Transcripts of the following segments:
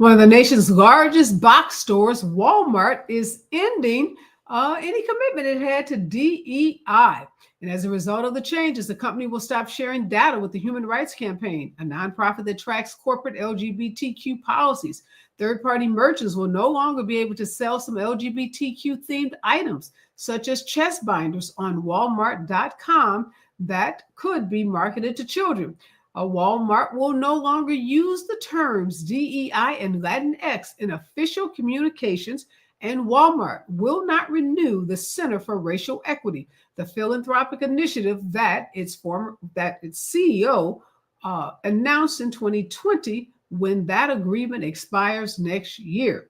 One of the nation's largest box stores, Walmart, is ending any commitment it had to DEI. And as a result of the changes, the company will stop sharing data with the Human Rights Campaign, a nonprofit that tracks corporate LGBTQ policies. Third-party merchants will no longer be able to sell some LGBTQ-themed items, such as chest binders, on Walmart.com that could be marketed to children. Walmart will no longer use the terms DEI and Latinx in official communications, and Walmart will not renew the Center for Racial Equity, the philanthropic initiative that its CEO announced in 2020 when that agreement expires next year.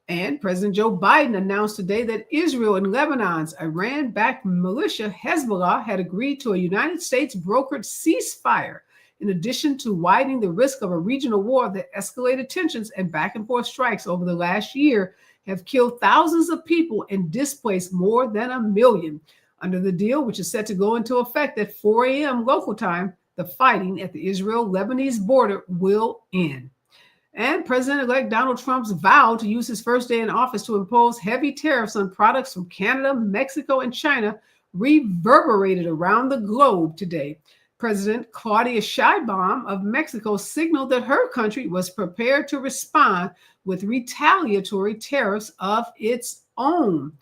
And President Joe Biden announced today that Israel and Lebanon's Iran-backed militia Hezbollah had agreed to a United States brokered ceasefire, in addition to widening the risk of a regional war that escalated tensions and back-and-forth strikes over the last year have killed thousands of people and displaced more than 1 million. Under the deal, which is set to go into effect at 4 a.m. local time, the fighting at the Israel-Lebanese border will end. And President-elect Donald Trump's vow to use his first day in office to impose heavy tariffs on products from Canada, Mexico, and China reverberated around the globe today. President Claudia Sheinbaum of Mexico signaled that her country was prepared to respond with retaliatory tariffs of its own.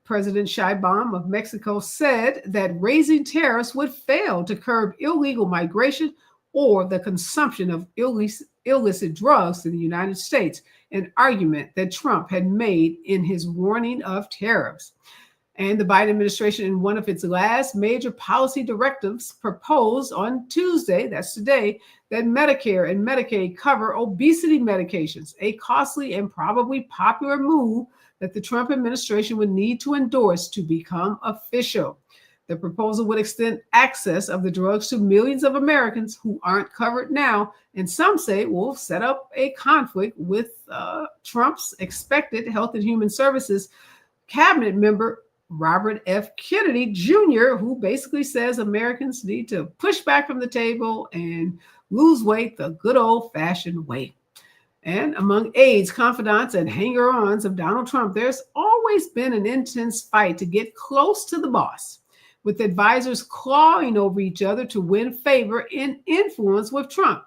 President Sheinbaum of Mexico said that raising tariffs would fail to curb illegal migration or the consumption of illicit drugs in the United States, an argument that Trump had made in his warning of tariffs. And the Biden administration, in one of its last major policy directives, proposed on Tuesday, that's today, that Medicare and Medicaid cover obesity medications, a costly and probably popular move that the Trump administration would need to endorse to become official. The proposal would extend access of the drugs to millions of Americans who aren't covered now, and some say will set up a conflict with Trump's expected Health and Human Services cabinet member, Robert F. Kennedy Jr., who basically says Americans need to push back from the table and lose weight the good old-fashioned way. And among aides, confidants, and hanger-ons of Donald Trump, there's always been an intense fight to get close to the boss, with advisors clawing over each other to win favor and influence with Trump.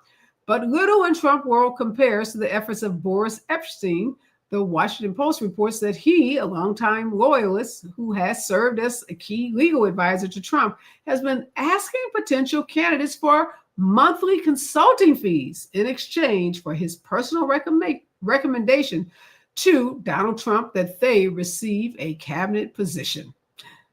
But little in Trump world compares to the efforts of Boris Epshteyn. The Washington Post reports that he, a longtime loyalist who has served as a key legal advisor to Trump, has been asking potential candidates for monthly consulting fees in exchange for his personal recommendation to Donald Trump that they receive a cabinet position.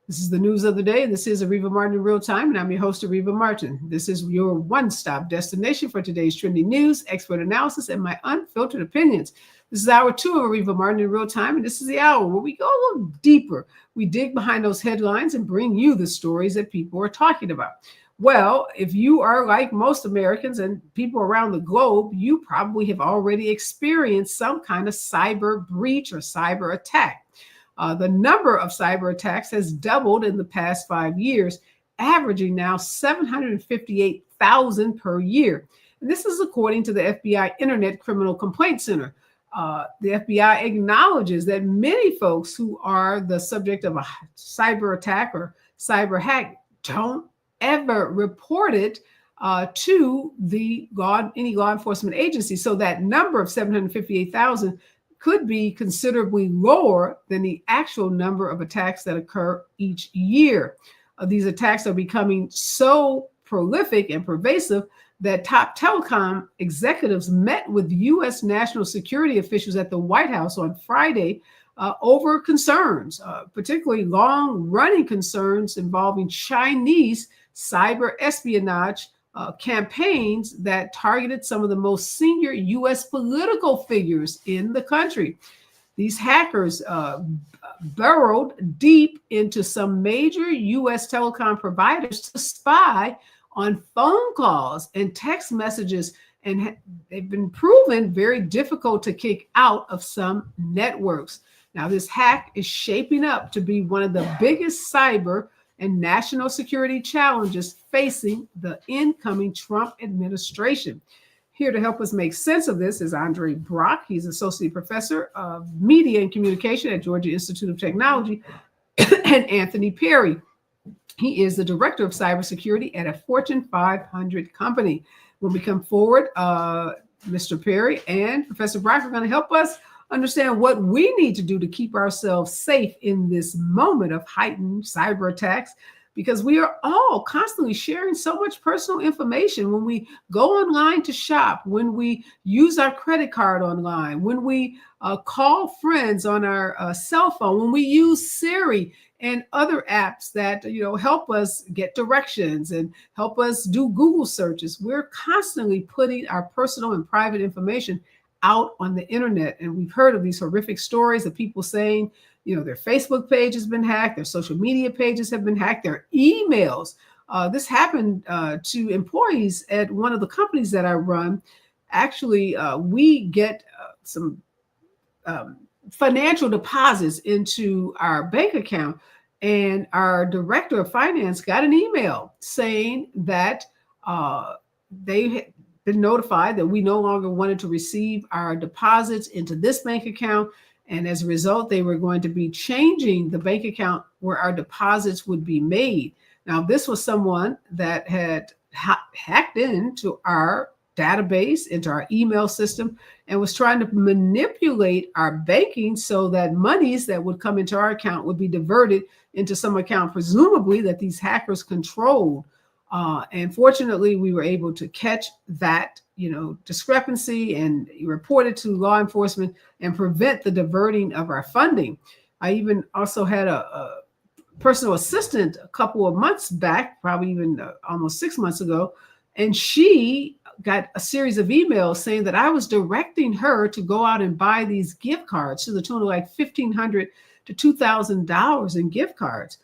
This is the news of the day. This is Areva Martin in real time, and I'm your host, Areva Martin. This is your one-stop destination for today's trending news, expert analysis, and my unfiltered opinions. This is hour 2 of Areva Martin in real time, and this is the hour where we go a little deeper. We dig behind those headlines and bring you the stories that people are talking about. Well, if you are like most Americans and people around the globe, you probably have already experienced some kind of cyber breach or cyber attack. The number of cyber attacks has doubled in the past 5 years, averaging now 758,000 per year. And this is according to the FBI Internet Criminal Complaint Center. The FBI acknowledges that many folks who are the subject of a cyber attack or cyber hack don't ever report it to any law enforcement agency. So that number of 758,000 could be considerably lower than the actual number of attacks that occur each year. These attacks are becoming so prolific and pervasive that top telecom executives met with U.S. national security officials at the White House on Friday over concerns, particularly long-running concerns involving Chinese cyber espionage campaigns that targeted some of the most senior U.S. political figures in the country. These hackers burrowed deep into some major U.S. telecom providers to spy on phone calls and text messages, and they've been proven very difficult to kick out of some networks. Now, this hack is shaping up to be one of the biggest cyber and national security challenges facing the incoming Trump administration. Here to help us make sense of this is Andre Brock. He's Associate Professor of Media and Communication at Georgia Institute of Technology, and Anthony Perry. He is the Director of Cybersecurity at a Fortune 500 company. When we come forward, Mr. Perry and Professor Brock are going to help us understand what we need to do to keep ourselves safe in this moment of heightened cyber attacks, because we are all constantly sharing so much personal information when we go online to shop, when we use our credit card online, when we call friends on our cell phone, when we use Siri and other apps that help us get directions and help us do Google searches. We're constantly putting our personal and private information out on the internet. And we've heard of these horrific stories of people saying, their Facebook page has been hacked, their social media pages have been hacked, their emails. This happened to employees at one of the companies that I run. Actually, we get some financial deposits into our bank account, and our director of finance got an email saying that they had been notified that we no longer wanted to receive our deposits into this bank account. And as a result, they were going to be changing the bank account where our deposits would be made. Now, this was someone that had hacked into our database, into our email system, and was trying to manipulate our banking so that monies that would come into our account would be diverted into some account, presumably that these hackers controlled. And fortunately, we were able to catch that, discrepancy and report it to law enforcement and prevent the diverting of our funding. I even also had a personal assistant a couple of months back, probably even almost 6 months ago, and she got a series of emails saying that I was directing her to go out and buy these gift cards to the tune of like $1,500 to $2,000 in gift cards.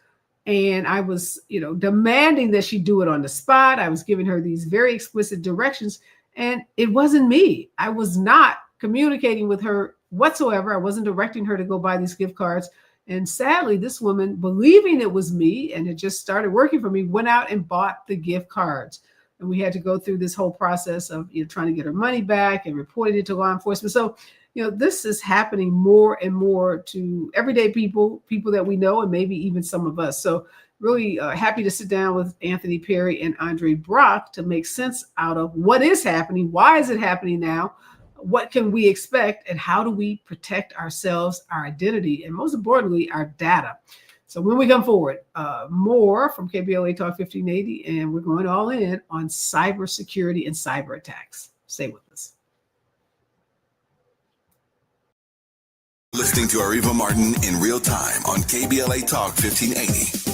And I was, demanding that she do it on the spot. I was giving her these very explicit directions, and it wasn't me. I was not communicating with her whatsoever. I wasn't directing her to go buy these gift cards. And sadly, this woman, believing it was me and had just started working for me, went out and bought the gift cards. And we had to go through this whole process of trying to get her money back and reporting it to law enforcement. So, this is happening more and more to everyday people that we know, and maybe even some of us. So really happy to sit down with Anthony Perry and Andre Brock to make sense out of what is happening. Why is it happening now? What can we expect? And how do we protect ourselves, our identity, and most importantly, our data? So when we come forward, more from KBLA Talk 1580, and we're going all in on cybersecurity and cyber attacks. Stay with us. Listening to Areva Martin in real time on KBLA Talk 1580.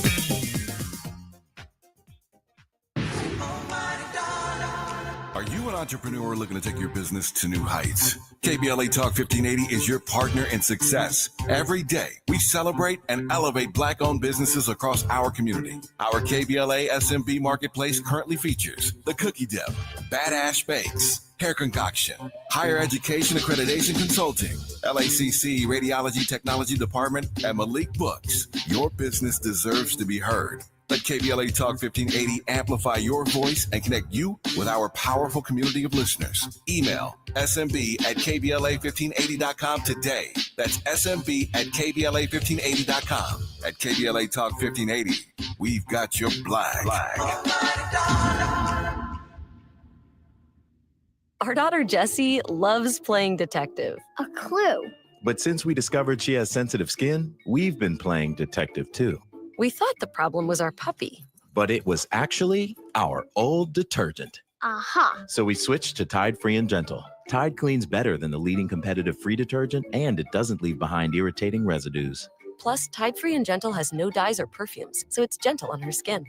Are you an entrepreneur looking to take your business to new heights? KBLA Talk 1580 is your partner in success. Every day, we celebrate and elevate Black-owned businesses across our community. Our KBLA SMB Marketplace currently features The Cookie Dip, Badass Bakes, Hair Concoction, Higher Education Accreditation Consulting, LACC Radiology Technology Department, and Malik Books. Your business deserves to be heard. Let KBLA Talk 1580 amplify your voice and connect you with our powerful community of listeners. Email smb@kbla1580.com today. That's smb@kbla1580.com. At KBLA Talk 1580, we've got your flag. Our daughter Jessie loves playing detective. A clue. But since we discovered she has sensitive skin, we've been playing detective too. We thought the problem was our puppy. But it was actually our old detergent. Aha. So we switched to Tide Free and Gentle. Tide cleans better than the leading competitive free detergent, and it doesn't leave behind irritating residues. Plus, Tide Free and Gentle has no dyes or perfumes, so it's gentle on her skin.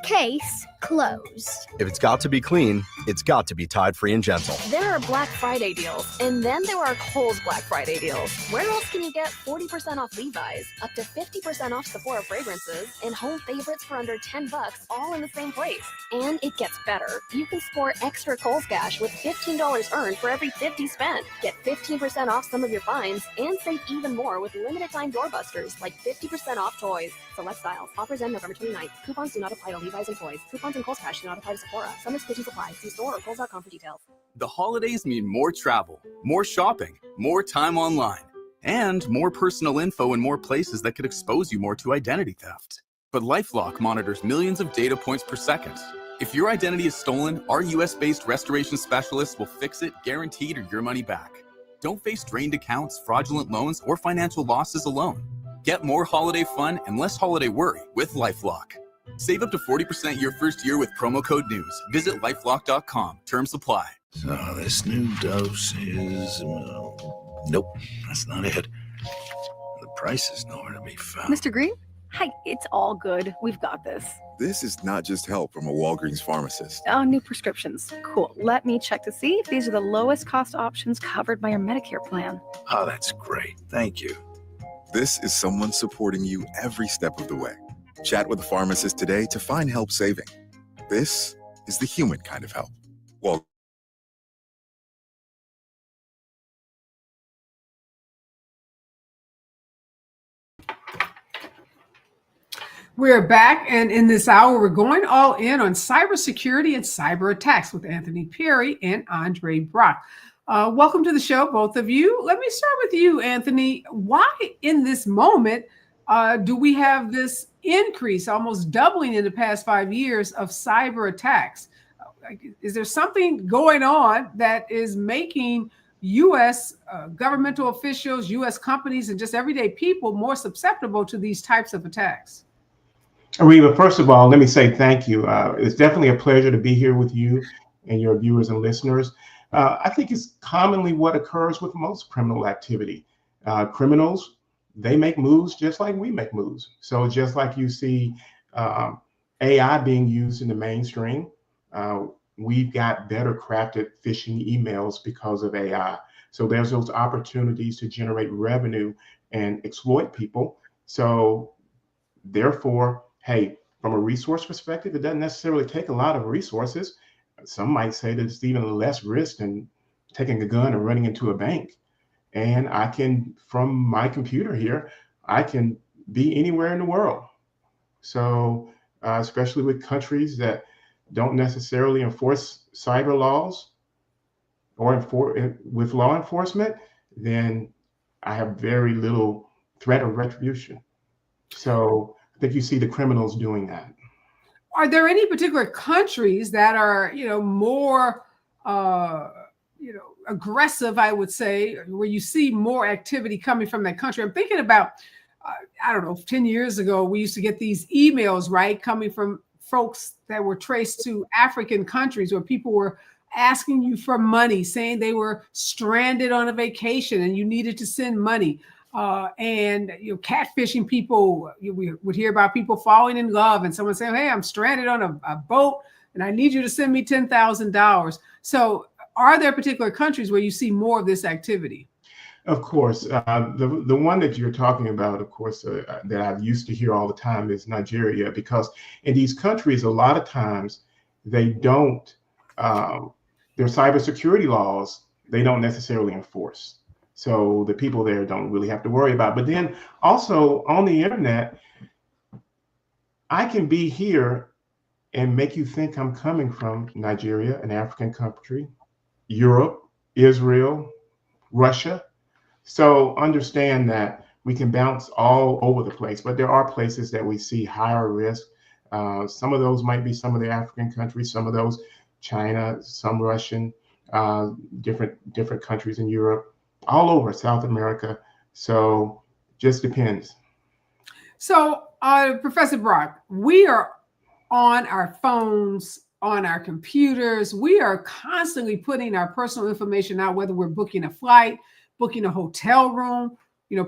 Case closed. If it's got to be clean, it's got to be Tide Free and Gentle. There are Black Friday deals, and then there are Kohl's Black Friday deals. Where else can you get 40% off Levi's, up to 50% off Sephora fragrances, and home favorites for under $10, all in the same place? And it gets better. You can score extra Kohl's cash with $15 earned for every $50 spent. Get 15% off some of your finds, and save even more with limited time doorbusters, like 50% off toys. Select styles. Offers end November 29th. Coupons do not apply to Levi's Levi's employees. Coupons and Kohl's Cash do not apply to Sephora. Some restrictions apply. See store or Kohl's.com for details. The holidays mean more travel, more shopping, more time online, and more personal info in more places that could expose you more to identity theft. But LifeLock monitors millions of data points per second. If your identity is stolen, our US-based restoration specialists will fix it, guaranteed, or your money back. Don't face drained accounts, fraudulent loans, or financial losses alone. Get more holiday fun and less holiday worry with LifeLock. Save up to 40% your first year with promo code NEWS. Visit lifelock.com. Terms apply. So this new dose is... nope, that's not it. The price is nowhere to be found. Mr. Green? Hi, it's all good. We've got this. This is not just help from a Walgreens pharmacist. Oh, new prescriptions. Cool. Let me check to see if these are the lowest cost options covered by your Medicare plan. Oh, that's great. Thank you. This is someone supporting you every step of the way. Chat with a pharmacist today to find help saving. This is the human kind of help. Well, We're back, and in this hour, we're going all in on cybersecurity and cyber attacks with Anthony Perry and Andre Brock. Welcome to the show, both of you. Let me start with you, Anthony. Why, in this moment, do we have this increase, almost doubling in the past 5 years, of cyber attacks? Is there something going on that is making U.S. Governmental officials, U.S. companies, and just everyday people more susceptible to these types of attacks? Areva, first of all, let me say thank you. It's definitely a pleasure to be here with you and your viewers and listeners. I think it's commonly what occurs with most criminal activity. Criminals, they make moves just like we make moves. So just like you see AI being used in the mainstream, we've got better crafted phishing emails because of AI. So there's those opportunities to generate revenue and exploit people. So therefore, hey, from a resource perspective, it doesn't necessarily take a lot of resources. Some might say that it's even less risk than taking a gun and running into a bank. And I can, from my computer here, I can be anywhere in the world. So especially with countries that don't necessarily enforce cyber laws or with law enforcement, then I have very little threat of retribution. So I think you see the criminals doing that. Are there any particular countries that are, more, aggressive, I would say, where you see more activity coming from that country? I'm thinking about, 10 years ago, we used to get these emails, right, coming from folks that were traced to African countries where people were asking you for money, saying they were stranded on a vacation and you needed to send money. And catfishing people. We would hear about people falling in love and someone saying, hey, I'm stranded on a boat and I need you to send me $10,000. So are there particular countries where you see more of this activity? Of course. The one that you're talking about, of course, that I've used to hear all the time is Nigeria, because in these countries, a lot of times they don't, their cybersecurity laws, they don't necessarily enforce. So the people there don't really have to worry about it. But then also on the internet, I can be here and make you think I'm coming from Nigeria, an African country, Europe, Israel, Russia. So understand that we can bounce all over the place, but there are places that we see higher risk. Some of those might be some of the African countries, some of those China, some Russian, different countries in Europe, all over South America. So just depends. So Professor Brock, we are on our phones, on our computers. We are constantly putting our personal information out, whether we're booking a flight, booking a hotel room,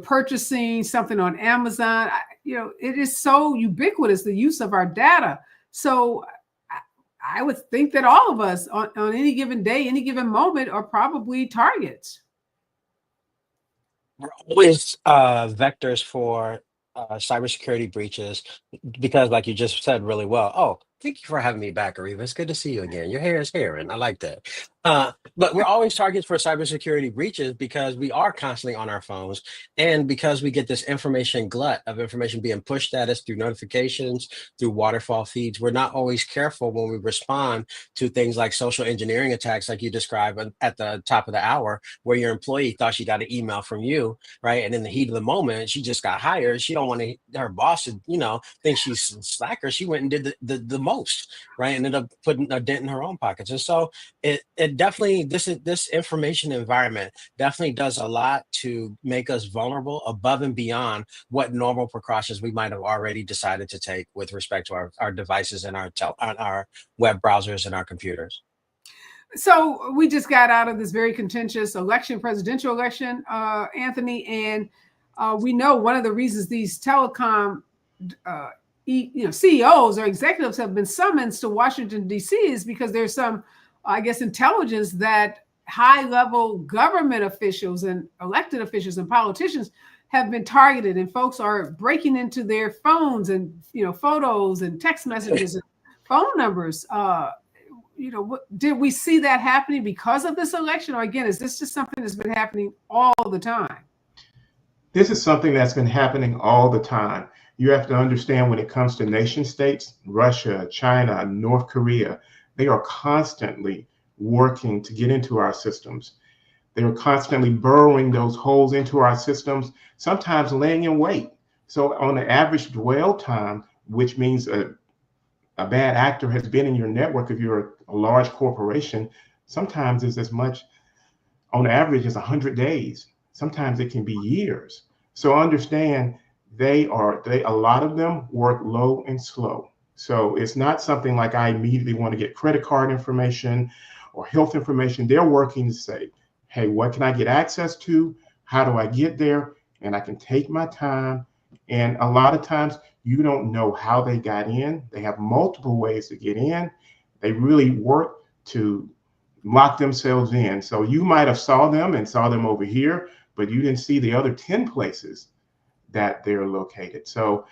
purchasing something on Amazon. It is so ubiquitous, the use of our data. So I would think that all of us on any given day, any given moment are probably targets. We're always vectors for cybersecurity breaches because, like you just said really well, Thank you for having me back, Areva. It's good to see you again. Your hair is hair, and I like that. But we're always targets for cybersecurity breaches because we are constantly on our phones, and because we get this information glut of information being pushed at us through notifications, through waterfall feeds. We're not always careful when we respond to things like social engineering attacks, like you described at the top of the hour, where your employee thought she got an email from you, right? And in the heat of the moment, she just got hired. She don't want to her boss to, think she's a slacker. She went and did the most, right? And ended up putting a dent in her own pockets. And so it definitely this information environment definitely does a lot to make us vulnerable above and beyond what normal precautions we might have already decided to take with respect to our devices and our web browsers and our computers. So we just got out of this very contentious presidential election, Anthony, and we know one of the reasons these telecom CEOs or executives have been summoned to Washington, D.C. is because there's some, I guess, intelligence that high-level government officials and elected officials and politicians have been targeted, and folks are breaking into their phones and photos and text messages and phone numbers. Did we see that happening because of this election, or again, is this just something that's been happening all the time? This is something that's been happening all the time. You have to understand, when it comes to nation states, Russia, China, North Korea, they are constantly working to get into our systems. They are constantly burrowing those holes into our systems, sometimes laying in wait. So on the average dwell time, which means a bad actor has been in your network, if you're a large corporation, sometimes it's as much on average as 100 days. Sometimes it can be years. So understand, a lot of them work low and slow. So it's not something like I immediately want to get credit card information or health information. They're working to say, hey, what can I get access to? How do I get there? And I can take my time. And a lot of times you don't know how they got in. They have multiple ways to get in. They really work to lock themselves in. So you might have saw them over here, but you didn't see the other 10 places that they're located. So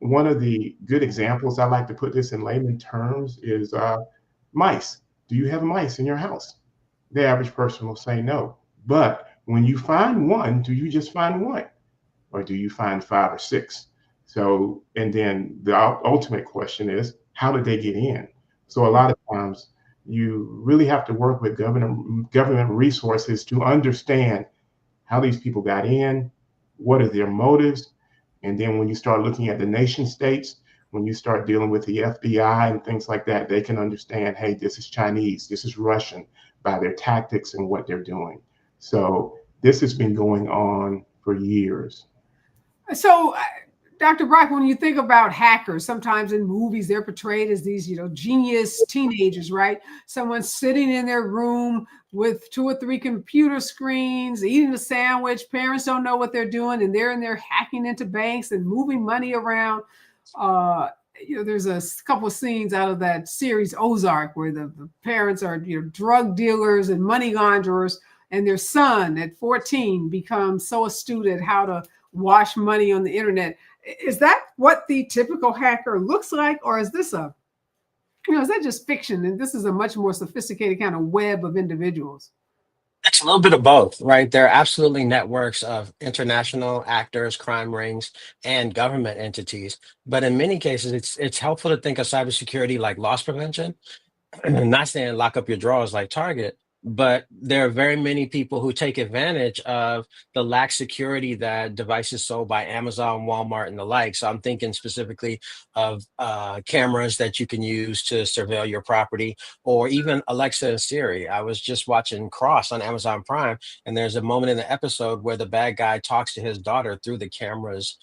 one of the good examples, I like to put this in layman terms, is mice. Do you have mice in your house? The average person will say no. But when you find one, do you just find one? Or do you find 5 or 6? So, and then the ultimate question is, how did they get in? So a lot of times you really have to work with government resources to understand how these people got in, what are their motives. And then when you start looking at the nation states, when you start dealing with the FBI and things like that, they can understand, hey, this is Chinese, this is Russian, by their tactics and what they're doing. So this has been going on for years. So, Dr. Brock, when you think about hackers, sometimes in movies they're portrayed as these, genius teenagers, right? Someone sitting in their room with 2 or 3 computer screens, eating a sandwich. Parents don't know what they're doing, and they're in there hacking into banks and moving money around. There's a couple of scenes out of that series Ozark where the parents are drug dealers and money launderers, and their son at 14 becomes so astute at how to wash money on the internet. Is that what the typical hacker looks like, or is this is that just fiction, and this is a much more sophisticated kind of web of individuals? It's a little bit of both, right? There are absolutely networks of international actors, crime rings, and government entities. But in many cases, it's helpful to think of cybersecurity like loss prevention. Not saying lock up your drawers like Target, but there are very many people who take advantage of the lax security that devices sold by Amazon, Walmart, and the like. So I'm thinking specifically of cameras that you can use to surveil your property, or even Alexa and Siri. I was just watching Cross on Amazon Prime, and there's a moment in the episode where the bad guy talks to his daughter through the camera's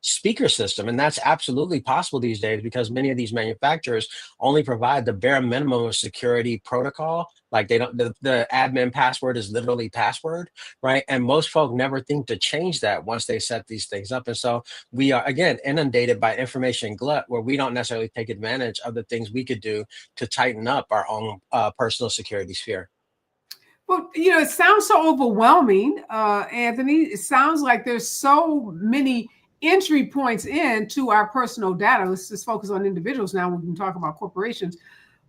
speaker system. And that's absolutely possible these days because many of these manufacturers only provide the bare minimum of security protocol. Like the admin password is literally password, right? And most folk never think to change that once they set these things up. And so we are, again, inundated by information glut where we don't necessarily take advantage of the things we could do to tighten up our own personal security sphere. Well, it sounds so overwhelming, Anthony. It sounds like there's so many entry points into our personal data. Let's just focus on individuals now. We can talk about corporations.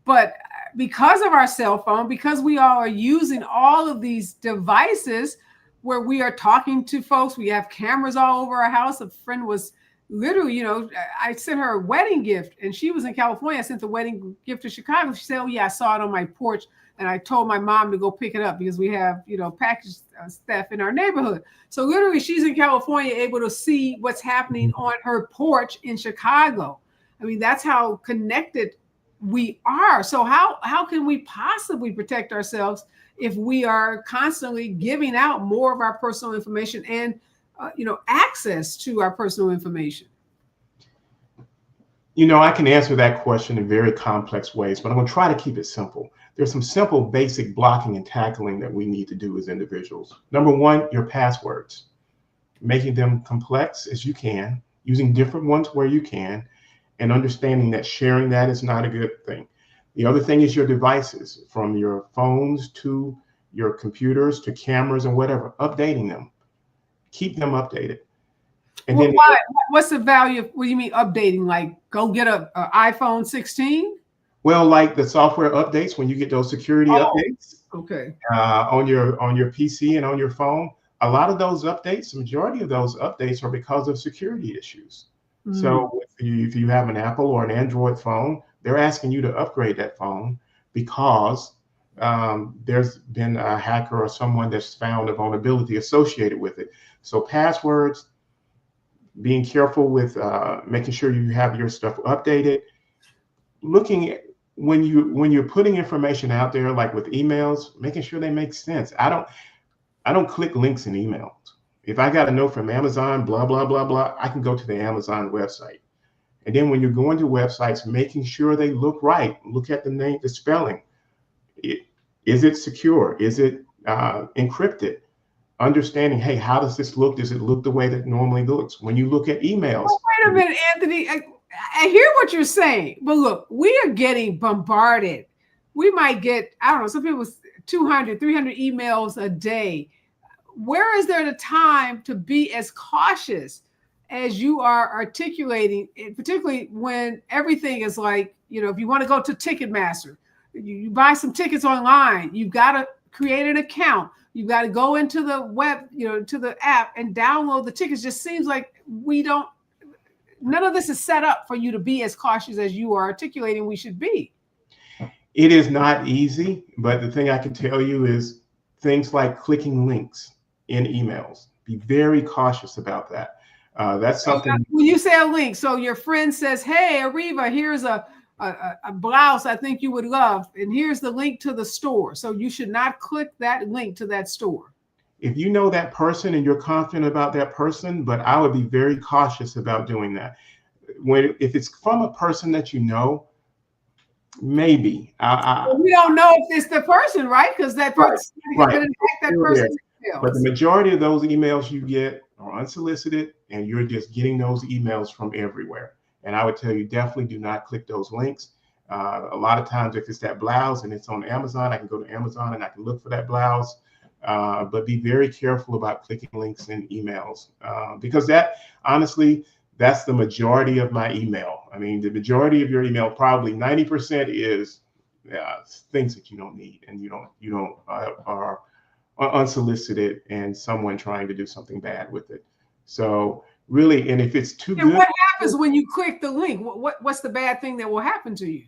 But because of our cell phone, because we all are using all of these devices where we are talking to folks, we have cameras all over our house. A friend was literally, I sent her a wedding gift and she was in California. I sent the wedding gift to Chicago. She said, oh yeah, I saw it on my porch. And I told my mom to go pick it up because we have, package theft in our neighborhood. So literally she's in California able to see what's happening on her porch in Chicago. I mean, that's how connected we are. So how can we possibly protect ourselves if we are constantly giving out more of our personal information and, access to our personal information? I can answer that question in very complex ways, but I'm going to try to keep it simple. There's some simple basic blocking and tackling that we need to do as individuals. Number one, your passwords, making them complex as you can, using different ones where you can, and understanding that sharing that is not a good thing. The other thing is your devices, from your phones to your computers to cameras and whatever, updating them. Keep them updated. And well, why? What's the value of, what do you mean updating? Like go get a iPhone 16? Well, like the software updates, when you get those security updates, okay, on your PC and on your phone, a lot of those updates, the majority of those updates are because of security issues. So if you have an Apple or an Android phone, they're asking you to upgrade that phone because there's been a hacker or someone that's found a vulnerability associated with it. So passwords, being careful with making sure you have your stuff updated, looking at when you're putting information out there, like with emails, making sure they make sense. I don't click links in emails. If I got a note from Amazon, blah, blah, blah, blah, I can go to the Amazon website. And then when you're going to websites, making sure they look right, look at the name, the spelling. Is it secure? Is it encrypted? Understanding, hey, how does this look? Does it look the way that it normally looks? When you look at emails. Well, wait a minute, Anthony. I hear what you're saying, but look, we are getting bombarded. We might get, I don't know, some people 200, 300 emails a day. Where is there the time to be as cautious as you are articulating, particularly when everything is like, if you want to go to Ticketmaster, you buy some tickets online, you've got to create an account. You've got to go into the web, to the app and download the tickets. Just seems like none of this is set up for you to be as cautious as you are articulating we should be. It is not easy, but the thing I can tell you is things like clicking links in emails. Be very cautious about that. That's something. When you say a link, so your friend says, hey, Areva, here's a blouse I think you would love, and here's the link to the store. So you should not click that link to that store. If you know that person and you're confident about that person, but I would be very cautious about doing that. If it's from a person that you know, maybe. We don't know if it's the person, right? Because that person could impact that person's emails. But the majority of those emails you get are unsolicited, and you're just getting those emails from everywhere. And I would tell you, definitely do not click those links. A lot of times, if it's that blouse and it's on Amazon, I can go to Amazon and I can look for that blouse. But be very careful about clicking links in emails because that's the majority of my email. I mean, the majority of your email, probably 90%, is things that you don't need and you don't are unsolicited and someone trying to do something bad with it. So really, and if it's too good. What happens when you click the link? What's the bad thing that will happen to you?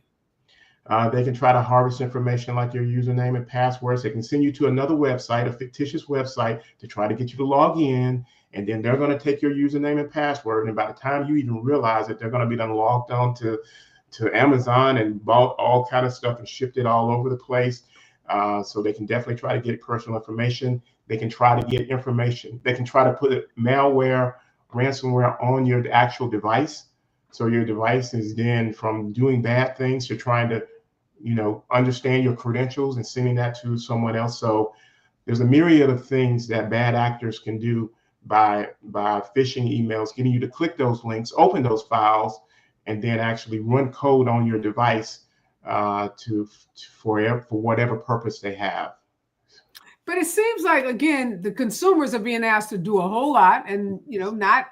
They can try to harvest information like your username and passwords. They can send you to another website, a fictitious website, to try to get you to log in. And then they're going to take your username and password. And by the time you even realize it, they're going to be done logged on to Amazon and bought all kind of stuff and shipped it all over the place. So they can definitely try to get personal information. They can try to get information. They can try to put malware, ransomware on your actual device. So your device is then, from doing bad things, to trying to, understand your credentials and sending that to someone else. So there's a myriad of things that bad actors can do by phishing emails, getting you to click those links, open those files, and then actually run code on your device for whatever purpose they have. But it seems like, again, the consumers are being asked to do a whole lot and, not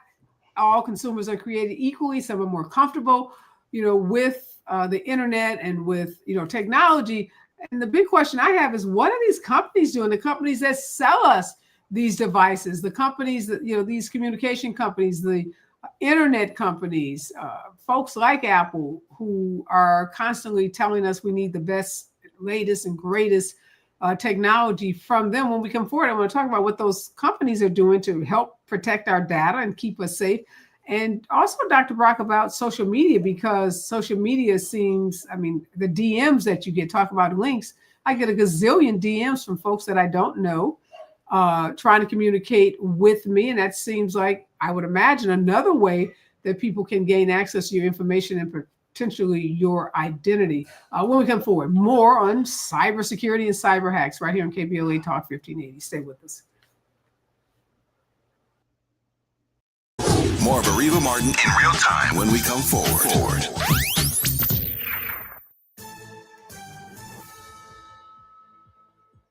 all consumers are created equally. Some are more comfortable, with the internet and with, technology. And the big question I have is, what are these companies doing? The companies that sell us these devices, the companies that, these communication companies, the internet companies, folks like Apple, who are constantly telling us we need the best, latest and greatest technology from them. When we come forward, I want to talk about what those companies are doing to help protect our data and keep us safe. And also, Dr. Brock, about social media, because social media seems, the DMs that you get, talk about links. I get a gazillion DMs from folks that I don't know trying to communicate with me. And that seems like, I would imagine, another way that people can gain access to your information and potentially your identity. When we come forward, more on cybersecurity and cyber hacks right here on KBLA Talk 1580. Stay with us. More of Areva Martin in real time when we come forward.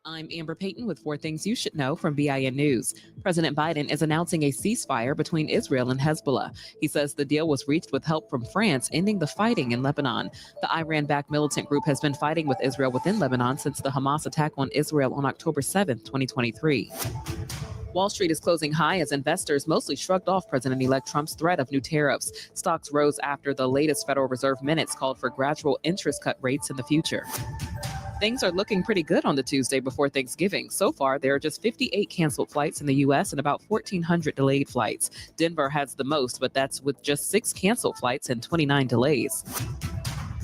I'm Amber Payton with 4 things you should know from BIN News. President Biden is announcing a ceasefire between Israel and Hezbollah. He says the deal was reached with help from France, ending the fighting in Lebanon. The Iran-backed militant group has been fighting with Israel within Lebanon since the Hamas attack on Israel on October 7, 2023. Wall Street is closing high as investors mostly shrugged off President-elect Trump's threat of new tariffs. Stocks rose after the latest Federal Reserve minutes called for gradual interest cut rates in the future. Things are looking pretty good on the Tuesday before Thanksgiving. So far, there are just 58 canceled flights in the U.S. and about 1,400 delayed flights. Denver has the most, but that's with just 6 canceled flights and 29 delays.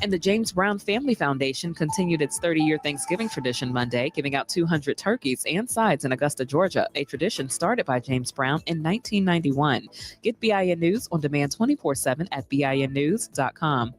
And the James Brown Family Foundation continued its 30-year Thanksgiving tradition Monday, giving out 200 turkeys and sides in Augusta, Georgia, a tradition started by James Brown in 1991. Get BIN News on demand 24/7 at BINnews.com.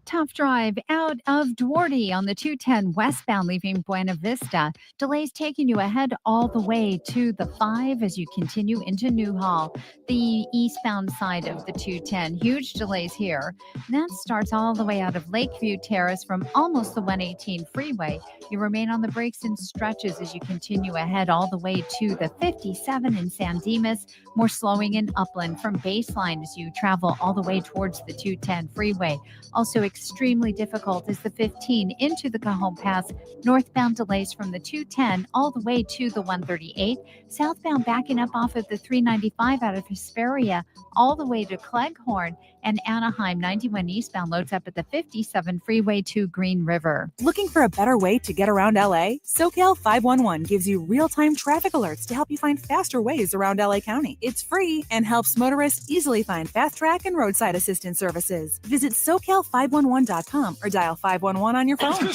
Tough drive out of Duarte on the 210 westbound leaving Buena Vista. Delays taking you ahead all the way to the 5 as you continue into Newhall. The eastbound side of the 210. Huge delays here. And that starts all the way out of Lakeview Terrace from almost the 118 freeway. You remain on the brakes in stretches as you continue ahead all the way to the 57 in San Dimas. More slowing in Upland from Baseline as you travel all the way towards the 210 freeway. Also extremely difficult is the 15 into the Cajon Pass. Northbound delays from the 210 all the way to the 138. Southbound backing up off of the 395 out of Hesperia all the way to Cleghorn. And Anaheim 91 eastbound loads up at the 57 freeway to Green River. Looking for a better way to get around LA? SoCal 511 gives you real-time traffic alerts to help you find faster ways around LA County. It's free and helps motorists easily find fast track and roadside assistance services. Visit SoCal511.com or dial 511 on your phone.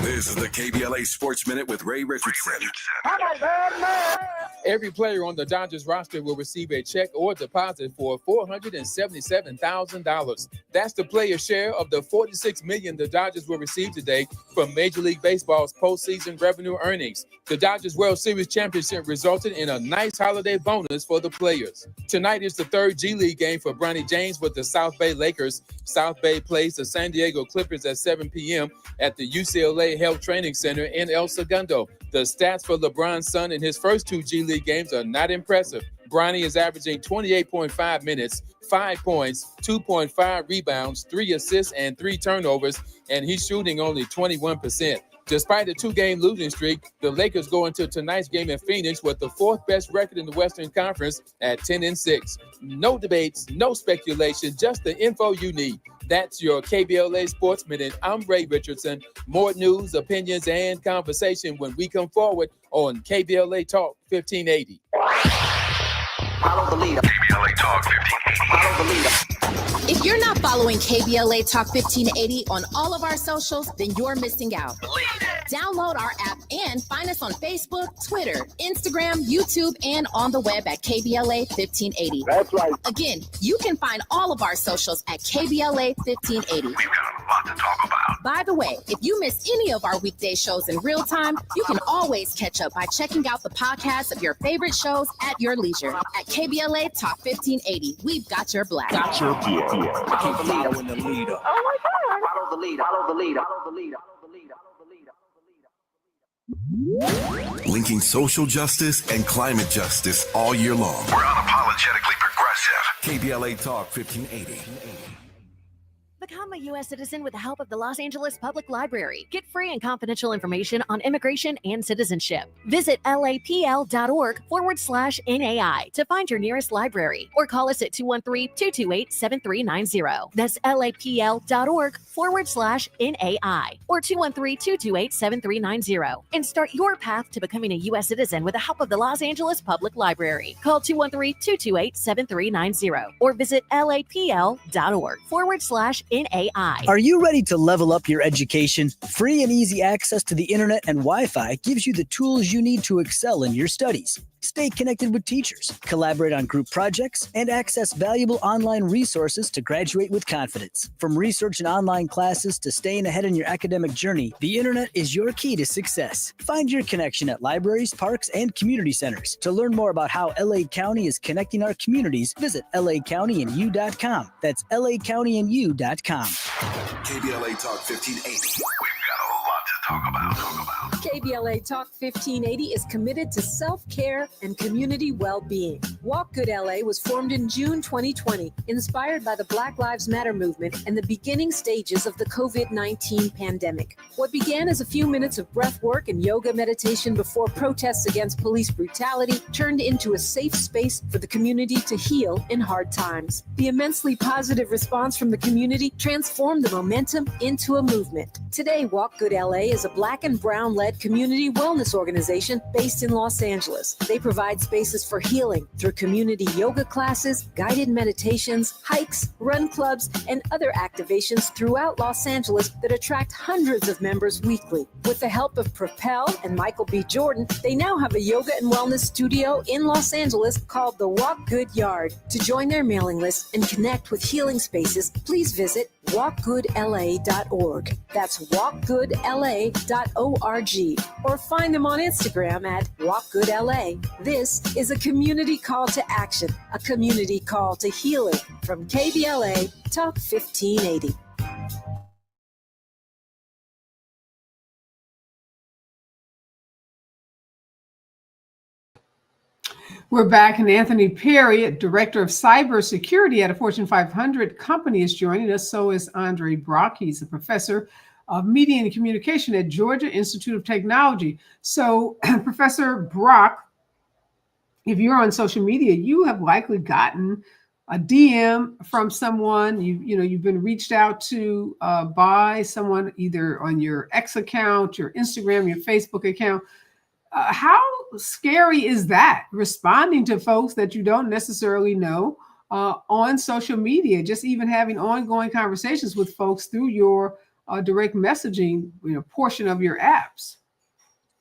This is the KBLA Sports Minute with Ray Richardson. Every player on the Dodgers roster will receive a check or deposit for $477,000. That's the player's share of the $46 million the Dodgers will receive today from Major League Baseball's postseason revenue earnings. The Dodgers World Series championship resulted in a nice holiday bonus for the players. Tonight is the 3rd G League game for Bronny James with the South Bay Lakers. South Bay plays the San Diego Clippers at 7 p.m. at the UCLA Health Training Center in El Segundo. The stats for LeBron's son in his first 2 G League games are not impressive. Bronny is averaging 28.5 minutes, 5 points, 2.5 rebounds, 3 assists, and 3 turnovers, and he's shooting only 21%. Despite a 2-game losing streak, the Lakers go into tonight's game in Phoenix with the 4th best record in the Western Conference at 10-6. No debates, no speculation, just the info you need. That's your KBLA Sports Minute. I'm Ray Richardson. More news, opinions, and conversation when we come forward on KBLA Talk 1580. Follow the leader. KBLA Talk 1580. Follow the leader. If you're not following KBLA Talk 1580 on all of our socials, then you're missing out. Download our app and find us on Facebook, Twitter, Instagram, YouTube, and on the web at KBLA 1580. That's right. Again, you can find all of our socials at KBLA 1580. We've got a lot to talk about. By the way, if you miss any of our weekday shows in real time, you can always catch up by checking out the podcast of your favorite shows at your leisure. At KBLA Talk 1580, we've got your black. Got your black. Follow the leader. Follow the leader. Follow the leader. Follow the leader. Follow the leader. Linking social justice and climate justice all year long. We're unapologetically progressive. progressive. KBLA Talk 1580. Become a U.S. citizen with the help of the Los Angeles Public Library. Get free and confidential information on immigration and citizenship. Visit lapl.org/NAI to find your nearest library or call us at 213-228-7390. That's lapl.org/NAI or 213-228-7390 and start your path to becoming a U.S. citizen with the help of the Los Angeles Public Library. Call 213-228-7390 or visit lapl.org/NAI. Are you ready to level up your education? Free and easy access to the internet and Wi-Fi gives you the tools you need to excel in your studies. Stay connected with teachers, collaborate on group projects, and access valuable online resources to graduate with confidence. From research and online classes to staying ahead in your academic journey, the internet is your key to success. Find your connection at libraries, parks, and community centers. To learn more about how LA County is connecting our communities, visit lacountyandU.com. That's lacountyandU.com. KBLA Talk 1580. We've got a lot to talk about. KBLA Talk 1580 is committed to self-care and community well-being. Walk Good LA was formed in June 2020, inspired by the Black Lives Matter movement and the beginning stages of the COVID-19 pandemic. What began as a few minutes of breath work and yoga meditation before protests against police brutality turned into a safe space for the community to heal in hard times. The immensely positive response from the community transformed the momentum into a movement. Today, Walk Good LA is a Black and Brown-led community wellness organization based in Los Angeles. They provide spaces for healing through community yoga classes, guided meditations, hikes, run clubs, and other activations throughout Los Angeles that attract hundreds of members weekly. With the help of Propel and Michael B. Jordan, they now have a yoga and wellness studio in Los Angeles called the Walk Good Yard. To join their mailing list and connect with healing spaces, please visit walkgoodla.org. That's walkgoodla.org. Or find them on Instagram at walkgoodla. This is a community call to action, a community call to healing from KBLA Talk 1580. We're back, and Anthony Perry, Director of Cybersecurity at a Fortune 500 company, is joining us. So is Andre Brock. He's a professor of Media and Communication at Georgia Institute of Technology. So, Professor Brock, if you're on social media, you have likely gotten a DM from someone. You've been reached out to by someone either on your X account, your Instagram, your Facebook account. How scary is that, responding to folks that you don't necessarily know on social media, just even having ongoing conversations with folks through your direct messaging portion of your apps?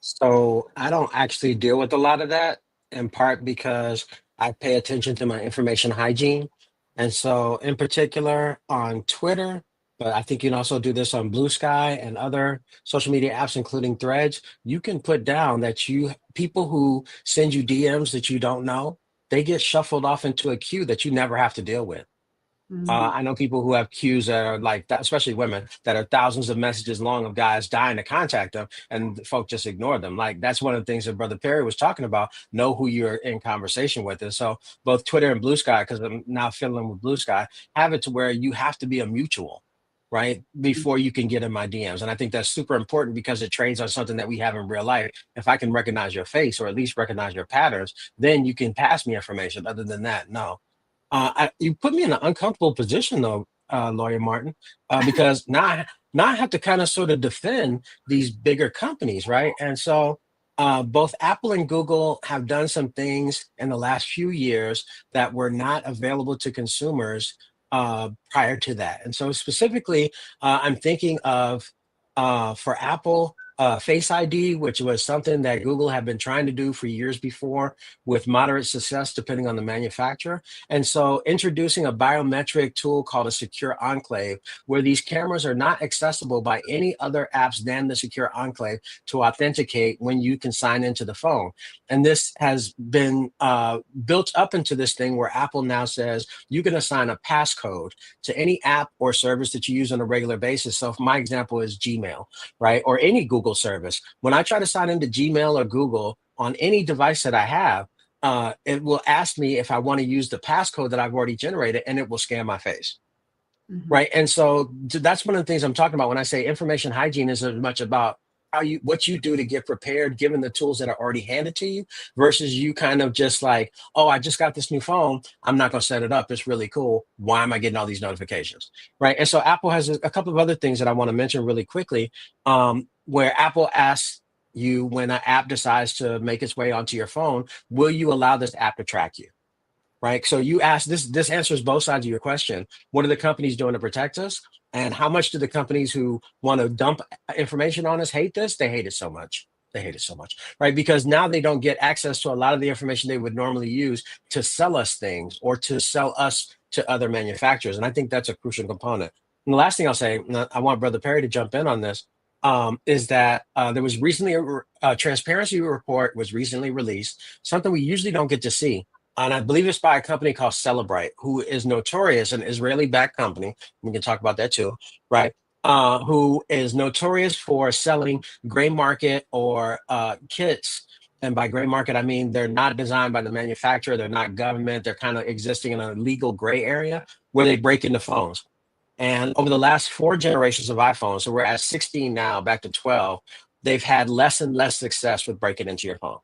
So I don't actually deal with a lot of that, in part because I pay attention to my information hygiene. And so in particular on Twitter, but I think you can also do this on Blue Sky and other social media apps, including Threads. You can put down that people who send you DMs that you don't know, they get shuffled off into a queue that you never have to deal with. I know people who have queues that are like that, especially women, that are thousands of messages long of guys dying to contact them, and folk just ignore them. Like, that's one of the things that Brother Perry was talking about. Know who you're in conversation with. And so both Twitter and Blue Sky, because I'm now fiddling with Blue Sky, have it to where you have to be a mutual, right, before you can get in my DMs. And I think that's super important because it trades on something that we have in real life. If I can recognize your face or at least recognize your patterns, then you can pass me information. Other than that, no. You put me in an uncomfortable position, though, Lawyer Martin, because now I have to kind of sort of defend these bigger companies, right? And so both Apple and Google have done some things in the last few years that were not available to consumers prior to that. And so specifically, I'm thinking of, for Apple, Face ID, which was something that Google had been trying to do for years before with moderate success, depending on the manufacturer. And so introducing a biometric tool called a secure enclave, where these cameras are not accessible by any other apps than the secure enclave to authenticate when you can sign into the phone. And this has been built up into this thing where Apple now says you can assign a passcode to any app or service that you use on a regular basis. So if my example is Gmail, right, or any Google service, when I try to sign into Gmail or Google on any device that I have, it will ask me if I want to use the passcode that I've already generated, and it will scan my face. Right. And so that's one of the things I'm talking about when I say information hygiene is as much about what you do to get prepared, given the tools that are already handed to you, versus you kind of just like, oh, I just got this new phone. I'm not going to set it up. It's really cool. Why am I getting all these notifications? Right. And so Apple has a couple of other things that I want to mention really quickly, where Apple asks you, when an app decides to make its way onto your phone, will you allow this app to track you? Right. So you ask this answers both sides of your question. What are the companies doing to protect us? And how much do the companies who want to dump information on us hate this? They hate it so much. They hate it so much. Right. Because now they don't get access to a lot of the information they would normally use to sell us things or to sell us to other manufacturers. And I think that's a crucial component. And the last thing I'll say, and I want Brother Perry to jump in on this, is that there was recently a transparency report was recently released, something we usually don't get to see. And I believe it's by a company called Celebrite, who is notorious, an Israeli-backed company. We can talk about that too, right? Who is notorious for selling gray market or kits. And by gray market, I mean they're not designed by the manufacturer, they're not government, they're kind of existing in a legal gray area where they break into phones. And over the last 4 generations of iPhones, so we're at 16 now, back to 12, they've had less and less success with breaking into your phone.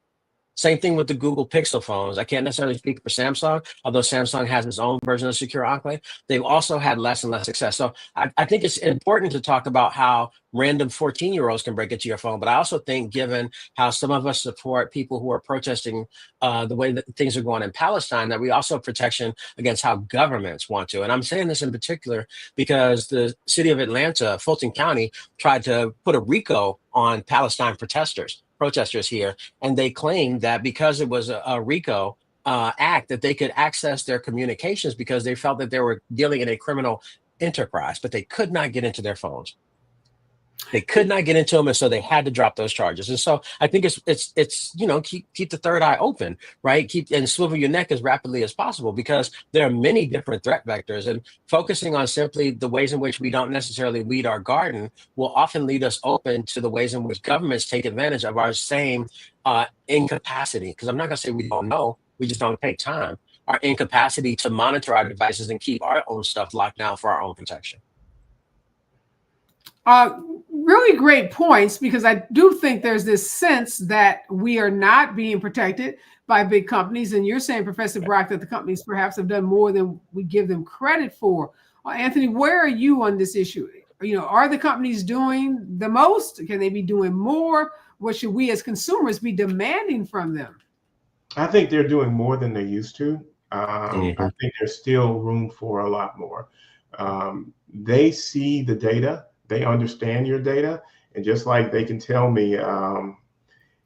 Same thing with the Google Pixel phones. I can't necessarily speak for Samsung, although Samsung has its own version of Secure Enclave. They've also had less and less success. So I think it's important to talk about how random 14-year-olds can break into your phone. But I also think, given how some of us support people who are protesting the way that things are going in Palestine, that we also have protection against how governments want to. And I'm saying this in particular because the city of Atlanta, Fulton County, tried to put a RICO on Palestine protesters here, and they claimed that because it was a RICO act, that they could access their communications because they felt that they were dealing in a criminal enterprise, but they could not get into their phones. They could not get into them, and so they had to drop those charges. And so I think it's keep the third eye open, right? Keep and swivel your neck as rapidly as possible, because there are many different threat vectors, and focusing on simply the ways in which we don't necessarily weed our garden will often lead us open to the ways in which governments take advantage of our same incapacity. Because I'm not going to say we don't know, we just don't take time. Our incapacity to monitor our devices and keep our own stuff locked down for our own protection. Really great points, because I do think there's this sense that we are not being protected by big companies. And you're saying, Professor Brock, that the companies perhaps have done more than we give them credit for. Anthony, where are you on this issue? Are the companies doing the most? Can they be doing more? What should we as consumers be demanding from them? I think they're doing more than they used to. I think there's still room for a lot more. They see the data. They understand your data. And just like they can tell me,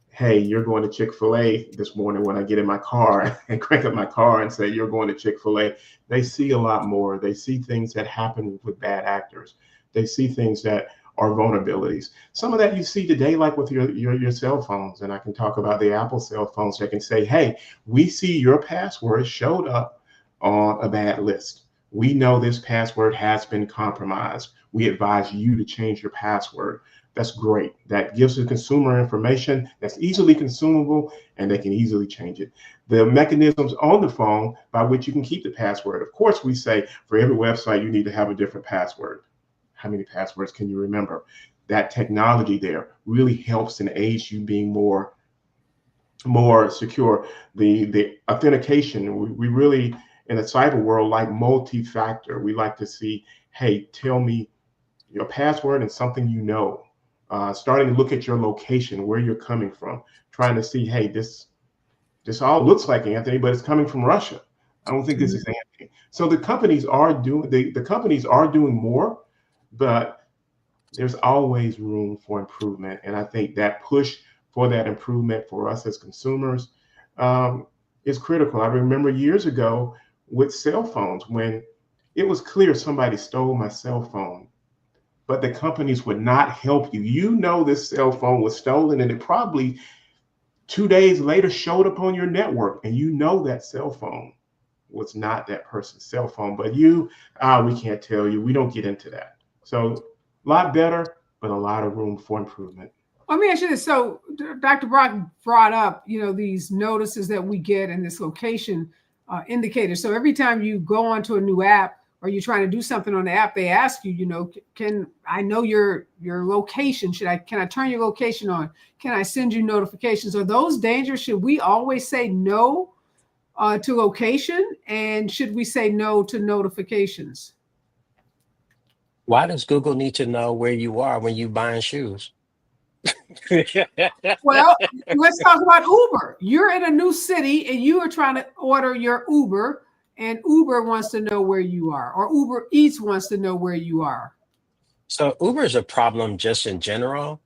hey, you're going to Chick-fil-A this morning when I get in my car and crank up my car and say, you're going to Chick-fil-A, they see a lot more. They see things that happen with bad actors. They see things that are vulnerabilities. Some of that you see today, like with your cell phones. And I can talk about the Apple cell phones that can say, hey, we see your password showed up on a bad list. We know this password has been compromised. We advise you to change your password. That's great. That gives the consumer information that's easily consumable, and they can easily change it. The mechanisms on the phone by which you can keep the password. Of course, we say for every website, you need to have a different password. How many passwords can you remember? That technology there really helps and aids you being more secure. The authentication, we really, in the cyber world, like multi-factor. We like to see, hey, tell me your password and something starting to look at your location, where you're coming from, trying to see, hey, this all looks like Anthony, but it's coming from Russia. I don't think this is Anthony. So the companies are doing the companies are doing more, but there's always room for improvement. And I think that push for that improvement for us as consumers is critical. I remember years ago with cell phones, when it was clear somebody stole my cell phone, but the companies would not help you. This cell phone was stolen, and it probably 2 days later showed up on your network, and that cell phone was not that person's cell phone, but we can't tell you. We don't get into that. So a lot better, but a lot of room for improvement. Let me ask you this. So Dr. Brock brought up, these notices that we get and this location indicator. So every time you go onto a new app or you're trying to do something on the app, they ask you, can I know your location? Can I turn your location on? Can I send you notifications? Are those dangerous? Should we always say no to location? And should we say no to notifications? Why does Google need to know where you are when you buying shoes? Well, let's talk about Uber. You're in a new city and you are trying to order your Uber, and Uber wants to know where you are, or Uber Eats wants to know where you are. So Uber is a problem just in general.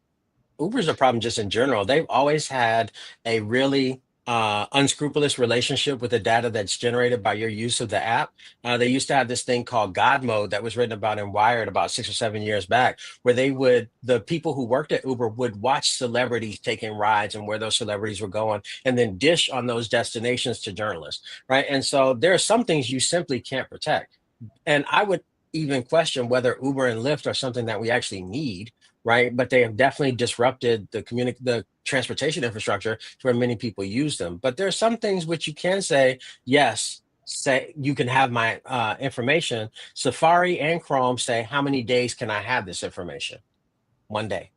Uber's a problem just in general. They've always had a really unscrupulous relationship with the data that's generated by your use of the app. They used to have this thing called God mode that was written about in Wired about 6 or 7 years back, where the people who worked at Uber would watch celebrities taking rides and where those celebrities were going, and then dish on those destinations to journalists, right? And so there are some things you simply can't protect. And I would even question whether Uber and Lyft are something that we actually need, right? But they have definitely disrupted the transportation infrastructure to where many people use them. But there are some things which you can say, yes, say you can have my information. Safari and Chrome say, how many days can I have this information? 1 day,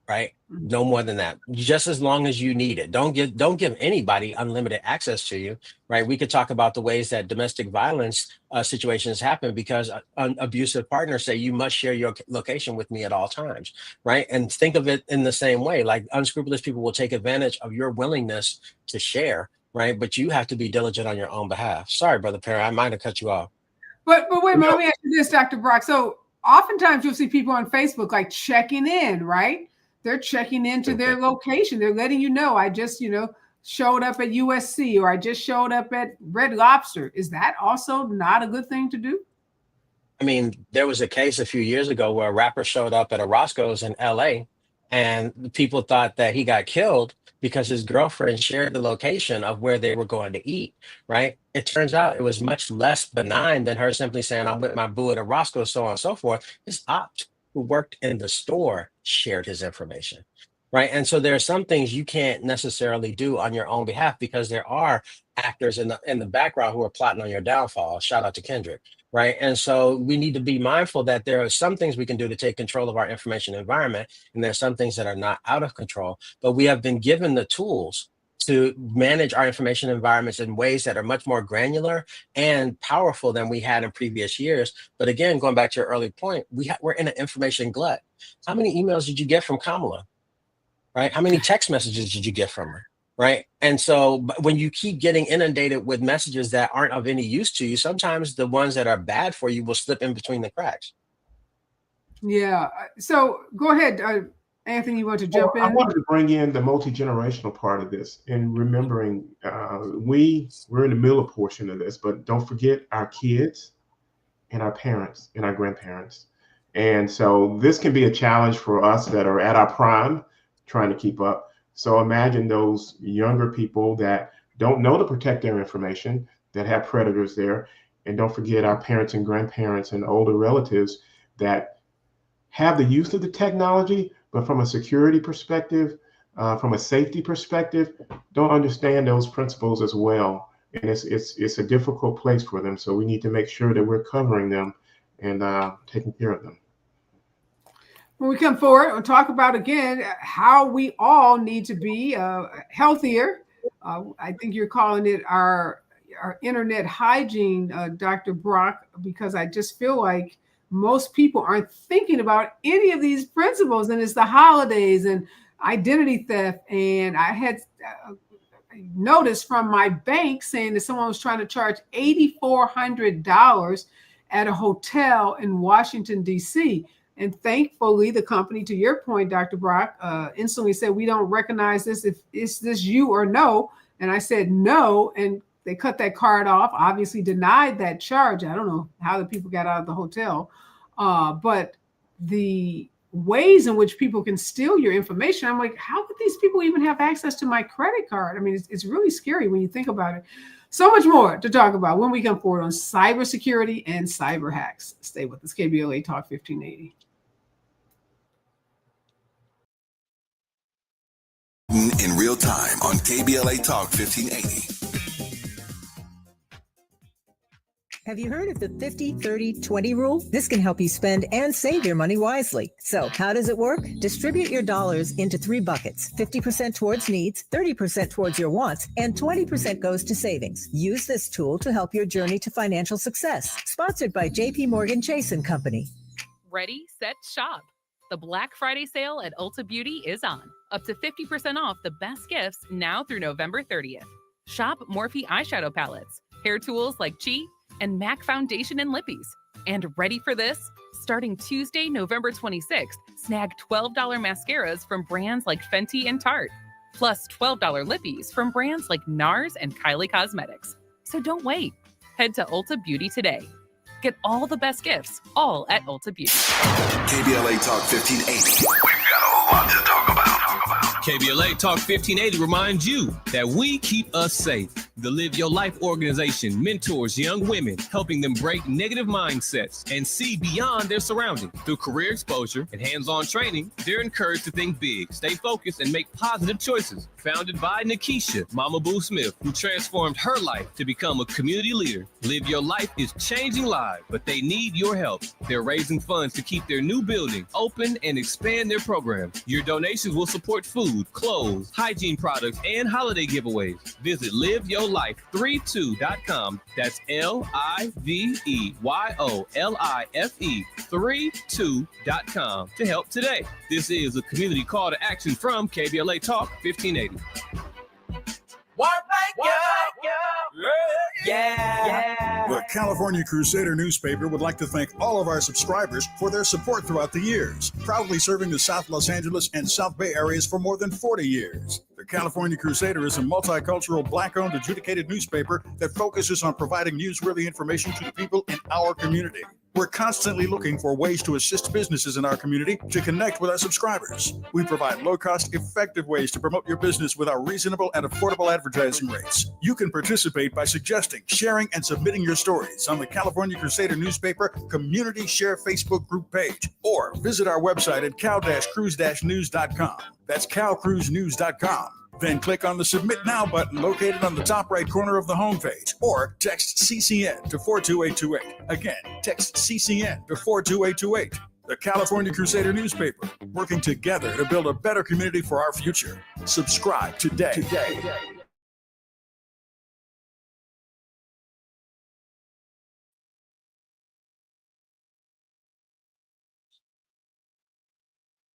right? No more than that, just as long as you need it. Don't give anybody unlimited access to you, right? We could talk about the ways that domestic violence situations happen because abusive partners say you must share your location with me at all times, right? And think of it in the same way, like unscrupulous people will take advantage of your willingness to share, right? But you have to be diligent on your own behalf. Sorry, Brother Perry, I might have cut you off. But wait a minute, let me ask you this, Dr. Brock. So oftentimes you'll see people on Facebook like checking in, right? They're checking into their location. They're letting you know, I just, showed up at USC, or I just showed up at Red Lobster. Is that also not a good thing to do? I mean, there was a case a few years ago where a rapper showed up at a Roscoe's in LA, and people thought that he got killed because his girlfriend shared the location of where they were going to eat, right? It turns out it was much less benign than her simply saying, I'm with my boo at a Roscoe's, so on and so forth. His ops who worked in the store shared his information, right? And so there are some things you can't necessarily do on your own behalf because there are actors in the background who are plotting on your downfall. Shout out to Kendrick, right? And so we need to be mindful that there are some things we can do to take control of our information environment, and there's some things that are not out of control, but we have been given the tools to manage our information environments in ways that are much more granular and powerful than we had in previous years. But again, going back to your early point, we're in an information glut. How many emails did you get from Kamala, right? How many text messages did you get from her? Right. And so when you keep getting inundated with messages that aren't of any use to you, sometimes the ones that are bad for you will slip in between the cracks. Yeah. So go ahead, Anthony, you want to jump in? I wanted to bring in the multi-generational part of this and remembering we're in the middle portion of this, but don't forget our kids and our parents and our grandparents. And so this can be a challenge for us that are at our prime trying to keep up. So imagine those younger people that don't know to protect their information, that have predators there. And don't forget our parents and grandparents and older relatives that have the use of the technology, but from a security perspective, from a safety perspective, don't understand those principles as well. And it's a difficult place for them. So we need to make sure that we're covering them and taking care of them. When we come forward, we'll talk about again how we all need to be healthier. I think you're calling it our internet hygiene, Dr. Brock, because I just feel like most people aren't thinking about any of these principles, and it's the holidays and identity theft. And I had noticed from my bank saying that someone was trying to charge $8,400 at a hotel in Washington, D.C. And thankfully, the company, to your point, Dr. Brock, instantly said, we don't recognize this. If is this you or no? And I said no, and they cut that card off, obviously denied that charge. I don't know how the people got out of the hotel. But the ways in which people can steal your information, I'm like, how could these people even have access to my credit card? I mean, it's really scary when you think about it. So much more to talk about when we come forward on cybersecurity and cyber hacks. Stay with us, KBLA Talk 1580. real time on KBLA Talk 1580. Have you heard of the 50-30-20 rule? This can help you spend and save your money wisely. So how does it work? Distribute your dollars into 3 buckets. 50% towards needs, 30% towards your wants, and 20% goes to savings. Use this tool to help your journey to financial success. Sponsored by JP Morgan Chase & Company. Ready, set, shop. The Black Friday sale at Ulta Beauty is on. Up to 50% off the best gifts now through November 30th. Shop Morphe eyeshadow palettes, hair tools like Chi, and MAC foundation and lippies. And ready for this? Starting Tuesday, November 26th, snag $12 mascaras from brands like Fenty and Tarte, plus $12 lippies from brands like NARS and Kylie Cosmetics. So don't wait. Head to Ulta Beauty today. Get all the best gifts, all at Ulta Beauty. KBLA Talk 1580. We've got a lot to talk about. KBLA Talk 1580 reminds you that we keep us safe. The Live Your Life organization mentors young women, helping them break negative mindsets and see beyond their surroundings. Through career exposure and hands-on training, they're encouraged to think big, stay focused, and make positive choices. Founded by Nikisha Mama Boo Smith, who transformed her life to become a community leader. Live Your Life is changing lives, but they need your help. They're raising funds to keep their new building open and expand their program. Your donations will support food, clothes, hygiene products, and holiday giveaways. Visit liveyourlife32.com. That's LIVEYOLIFE32.com to help today. This is a community call to action from KBLA Talk 1580. The California Crusader newspaper would like to thank all of our subscribers for their support throughout the years, proudly serving the South Los Angeles and South Bay areas for more than 40 years. The California Crusader is a multicultural, Black-owned, adjudicated newspaper that focuses on providing newsworthy information to the people in our community. We're constantly looking for ways to assist businesses in our community to connect with our subscribers. We provide low-cost, effective ways to promote your business with our reasonable and affordable advertising rates. You can participate by suggesting, sharing, and submitting your stories on the California Crusader newspaper Community Share Facebook group page, or visit our website at cal-cruise-news.com. That's calcruisenews.com. Then click on the Submit Now button located on the top right corner of the homepage, or text CCN to 42828. Again, text CCN to 42828. The California Crusader newspaper, working together to build a better community for our future. Subscribe today.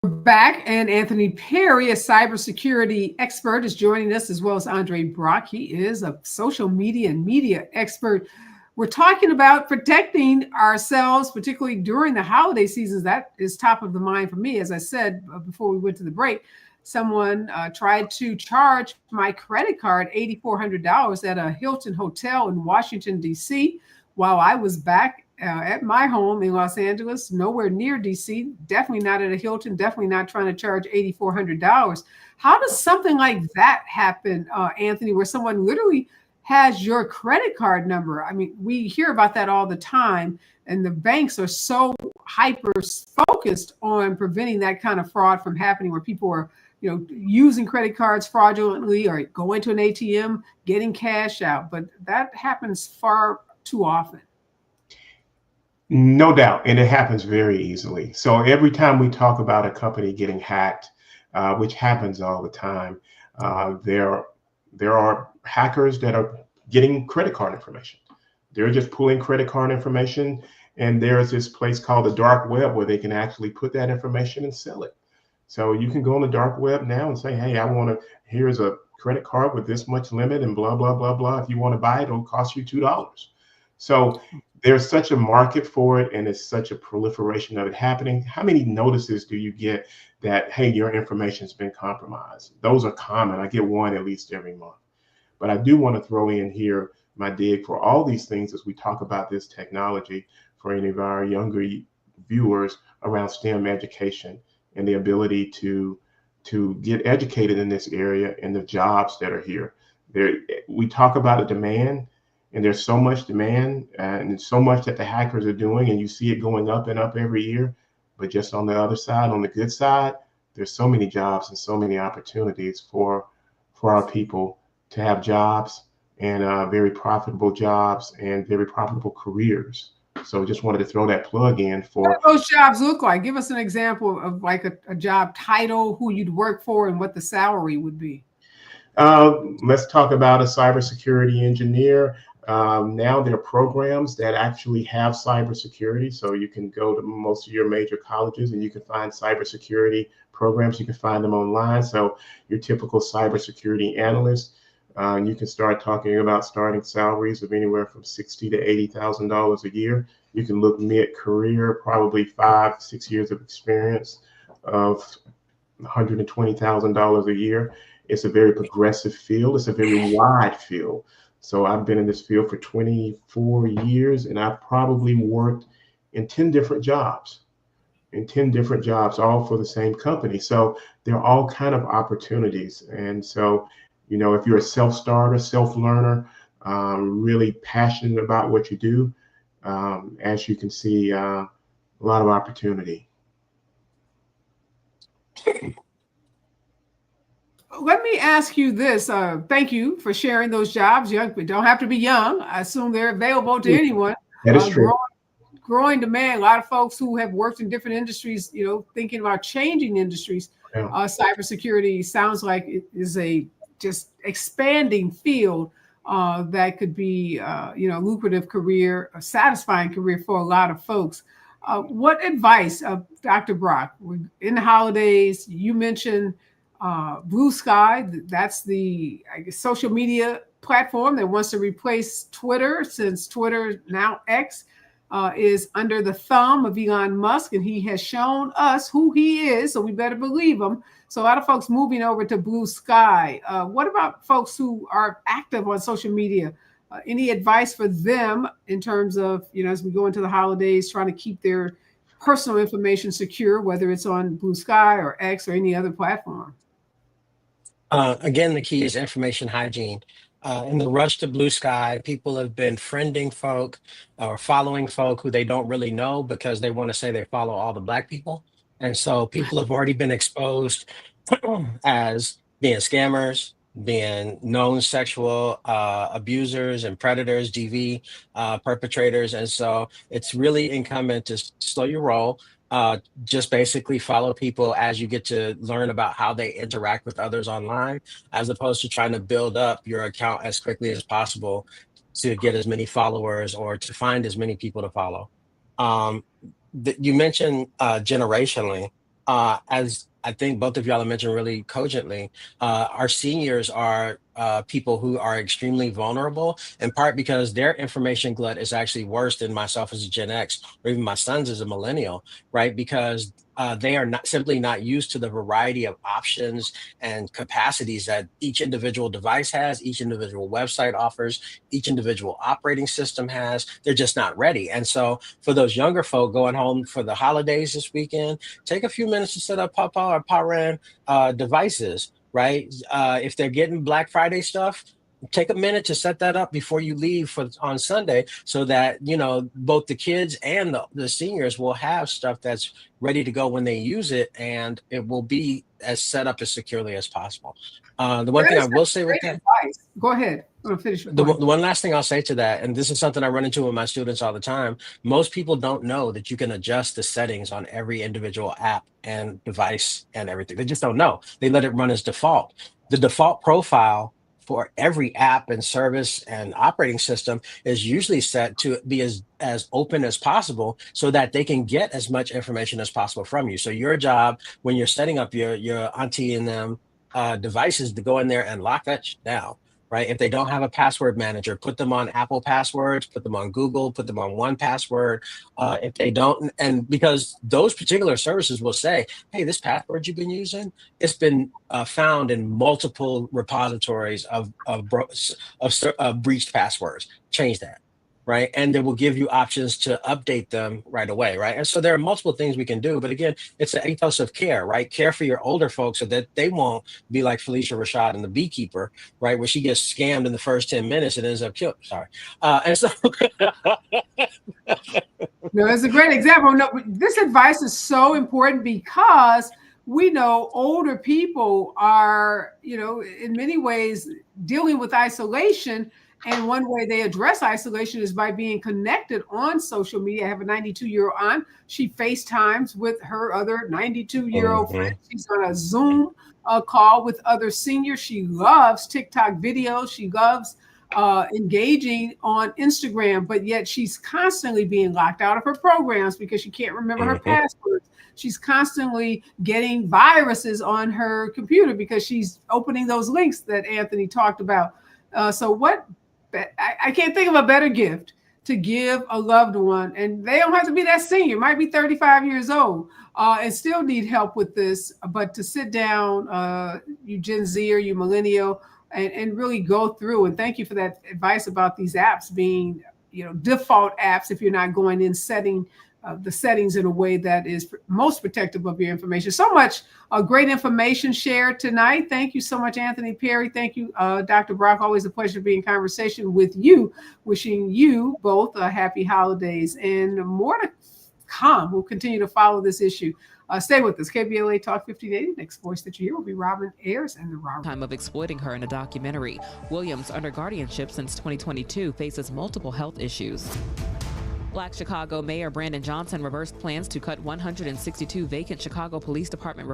Back, and Anthony Perry, a cybersecurity expert, is joining us, as well as Andre Brock. He is a social media and media expert. We're talking about protecting ourselves, particularly during the holiday seasons. That is top of the mind for me. As I said before we went to the break, someone tried to charge my credit card $8,400 at a Hilton hotel in Washington, D.C., while I was back at my home in Los Angeles, nowhere near DC, definitely not at a Hilton, definitely not trying to charge $8,400. How does something like that happen, Anthony, where someone literally has your credit card number? I mean, we hear about that all the time, and the banks are so hyper focused on preventing that kind of fraud from happening, where people are, using credit cards fraudulently or going to an ATM, getting cash out. But that happens far too often. No doubt, and it happens very easily. So every time we talk about a company getting hacked, which happens all the time, there are hackers that are getting credit card information. They're just pulling credit card information, and there's this place called the dark web where they can actually put that information and sell it. So you can go on the dark web now and say, hey, here's a credit card with this much limit and blah, blah, blah, blah. If you want to buy it, it'll cost you $2. So there's such a market for it, and it's such a proliferation of it happening. How many notices do you get that, hey, your information's been compromised? Those are common. I get one at least every month. But I do want to throw in here my dig for all these things as we talk about this technology for any of our younger viewers around STEM education and the ability to get educated in this area and the jobs that are here. We talk about a demand, and there's so much demand and so much that the hackers are doing, and you see it going up and up every year. But just on the other side, on the good side, there's so many jobs and so many opportunities for for our people to have jobs and very profitable jobs and very profitable careers. So just wanted to throw that plug in for. What do those jobs look like? Give us an example of like a job title, who you'd work for, and what the salary would be. Let's talk about a cybersecurity engineer. Now there are programs that actually have cybersecurity. So you can go to most of your major colleges and you can find cybersecurity programs. You can find them online. So your typical cybersecurity analyst, you can start talking about starting salaries of anywhere from $60,000 to $80,000 a year. You can look mid-career, probably 5-6 years of experience of $120,000 a year. It's a very progressive field. It's a very wide field. So I've been in this field for 24 years, and I've probably worked in 10 different jobs, all for the same company. So there are all kind of opportunities. And so, you know, if you're a self-starter, self-learner, really passionate about what you do, as you can see, a lot of opportunity. Let me ask you this. Thank you for sharing those jobs. Young people don't have to be young. I assume they're available to anyone. That is true. Growing demand. A lot of folks who have worked in different industries, you know, thinking about changing industries. Yeah. Cybersecurity sounds like it is a just expanding field that could be, you know, lucrative career, a satisfying career for a lot of folks. What advice, Dr. Brock, in the holidays, you mentioned Blue Sky, that's the, I guess, social media platform that wants to replace Twitter, since Twitter, now X, is under the thumb of Elon Musk, and he has shown us who he is, so we better believe him. So a lot of folks moving over to Blue Sky. What about folks who are active on social media? Any advice for them in terms of, you know, as we go into the holidays, trying to keep their personal information secure, whether it's on Blue Sky or X or any other platform? Again, the key is information hygiene. In the rush to Blue Sky, people have been friending folk or following folk who they don't really know because they want to say they follow all the Black people. And so people have already been exposed as being scammers, being known sexual abusers and predators, DV perpetrators. And so it's really incumbent to slow your roll. Just basically follow people as you get to learn about how they interact with others online, as opposed to trying to build up your account as quickly as possible to get as many followers or to find as many people to follow. You mentioned generationally, as I think both of y'all have mentioned really cogently, our seniors are people who are extremely vulnerable, in part because their information glut is actually worse than myself as a Gen X, or even my sons as a millennial, right? Because they are simply not used to the variety of options and capacities that each individual device has, each individual website offers, each individual operating system has. They're just not ready. And so for those younger folk going home for the holidays this weekend, take a few minutes to set up Papa or Paran devices, right? If they're getting Black Friday stuff, take a minute to set that up before you leave on Sunday, so that, you know, both the kids and the seniors will have stuff that's ready to go when they use it, and it will be as set up as securely as possible. The one thing I will say with that, advice. Go ahead. I'm gonna finish the one last thing I'll say to that, and this is something I run into with my students all the time, most people don't know that you can adjust the settings on every individual app and device and everything. They just don't know. They let it run as default. The default profile for every app and service and operating system is usually set to be as open as possible, so that they can get as much information as possible from you. So your job when you're setting up your auntie and them devices, to go in there and lock that shit down, right? If they don't have a password manager, put them on Apple Passwords, put them on Google, put them on 1Password. If they don't, and because those particular services will say, hey, this password you've been using, it's been found in multiple repositories of breached passwords. Change that. Right. And they will give you options to update them right away. Right. And so there are multiple things we can do. But again, it's an ethos of care, right? Care for your older folks so that they won't be like Felicia Rashad and the beekeeper, right? Where she gets scammed in the first 10 minutes and ends up killed. Sorry. And so. No, it's a great example. No, this advice is so important because we know older people are, in many ways dealing with isolation. And one way they address isolation is by being connected on social media. I have a 92-year-old aunt. She FaceTimes with her other 92-year-old friend. She's on a Zoom call with other seniors. She loves TikTok videos. She loves engaging on Instagram, but yet she's constantly being locked out of her programs because she can't remember her passwords. She's constantly getting viruses on her computer because she's opening those links that Anthony talked about. I can't think of a better gift to give a loved one, and they don't have to be that senior, might be 35 years old and still need help with this, but to sit down, you Gen Z or you millennial, and really go through. And thank you for that advice about these apps being, default apps if you're not going in setting the settings in a way that is most protective of your information. So much great information shared tonight. Thank you so much, Anthony Perry. Thank you, Dr. Brock. Always a pleasure to be in conversation with you. Wishing you both happy holidays and more to come. We'll continue to follow this issue. Stay with us. KBLA Talk 1580. Next voice that you hear will be Robin Ayers and the Robin. Time of exploiting her in a documentary. Williams, under guardianship since 2022, faces multiple health issues. Black Chicago Mayor Brandon Johnson reversed plans to cut 162 vacant Chicago Police Department